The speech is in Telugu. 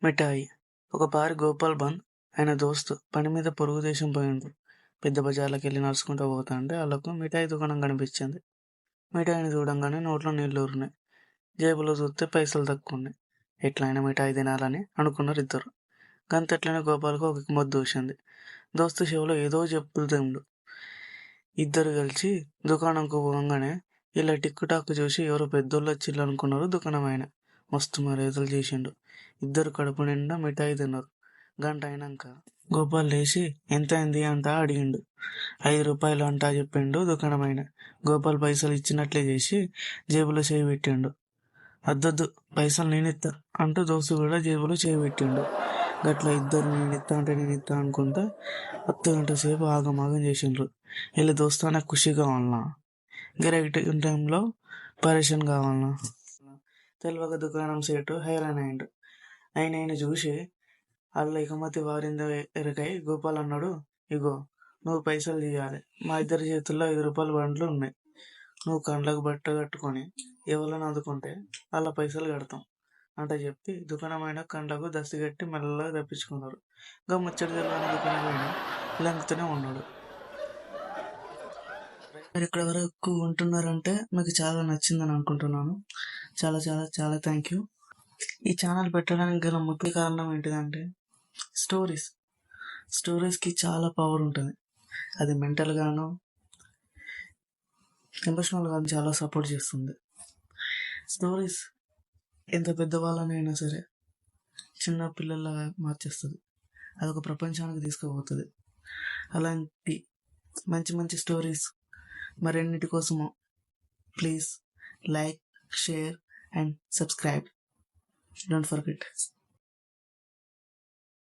మిఠాయి. ఒకపారి గోపాల్ బంద్ ఆయన దోస్తు పని మీద పొరుగు దేశం పోయిండ్రు. పెద్ద బజార్లకెళ్ళి నడుచుకుంటూ పోతాంటే ఆళ్ళకు మిఠాయి దుకాణం కనిపించింది. మిఠాయిని చూడంగానే నోట్లో నీళ్లూరినాయి. జేబులో చూస్తే పైసలు తక్కువున్నాయి. ఎట్లయినా మిఠాయి తినాలని అనుకున్నారు ఇద్దరు. గంతట్లనే గోపాల్కు ఒక మొద్దు వచ్చింది. దోస్తు చెవిలో ఏదో చెప్పుతుండు. ఇద్దరు కలిసి దుకాణంకు పోగానే ఇలా టిక్కు టాక్కు చూసి ఎవరో పెద్దోళ్ళు వచ్చిళ్ళు అనుకున్నారు. దుకాణం ఆయన మస్తు మర్యాదలు చేసిండు. ఇద్దరు కడుపు నిండా మిఠాయి తిన్నారు. గంట అయినాక గోపాల్ లేచి ఎంత అయింది అంటా అడిగిండు. 5 రూపాయలు అంటా చెప్పిండు దుకాణం ఆయన. గోపాల్ పైసలు ఇచ్చినట్లే చేసి జేబులో చేయి పెట్టిండు. అద్దొద్దు, పైసలు నేనిత్తా అంటూ దోస్తు కూడా జేబులో చేయి పెట్టిండు. గట్ల ఇద్దరు నేనిత్తా అనుకుంటా 10 గంట సేపు ఆగమాగం చేసిండ్రు. వీళ్ళ దోస్తు నాకు ఖుషి కావాలనా, గిరాకీ టైంలో పరేషన్ కావాలనా తెలియక దుకాణం సేటు హైరాన్ అయిండు. ఆయన చూసి వాళ్ళ ఎగమతి వారిందో ఎరకై గోపాల్ అన్నాడు, ఇగో నువ్వు పైసలు తీయాలి. మా ఇద్దరి చేతుల్లో 5 రూపాయల బండ్లు ఉన్నాయి. నువ్వు కండ్లకు బట్ట కట్టుకొని ఎవరైనా అందుకుంటే వాళ్ళ పైసలు కడతాం అంట చెప్పి దుకాణం అయినా కండ్లకు దస్తి కట్టి మెల్లగా తప్పించుకున్నారు. ఇంకా ముచ్చటి తెలియని దుకాణం అయినా లంకుతూనే ఉన్నాడు. మీరు ఇక్కడ వరకు ఉంటున్నారంటే మీకు చాలా నచ్చిందని అనుకుంటున్నాను. చాలా చాలా చాలా థ్యాంక్ యూ. ఈ ఛానల్ పెట్టడానికి గల ముఖ్య కారణం ఏంటిదంటే స్టోరీస్కి చాలా పవర్ ఉంటుంది. అది మెంటల్ గాను ఎమోషనల్ గాను చాలా సపోర్ట్ చేస్తుంది. స్టోరీస్ ఎంత పెద్దవాళ్ళనైనా సరే చిన్న పిల్లల్లాగా మార్చేస్తుంది. అదొక ప్రపంచానికి తీసుకుపోతుంది. అలాంటి మంచి మంచి స్టోరీస్ మరెన్నిటి కోసమో please like, share and subscribe. Don't forget.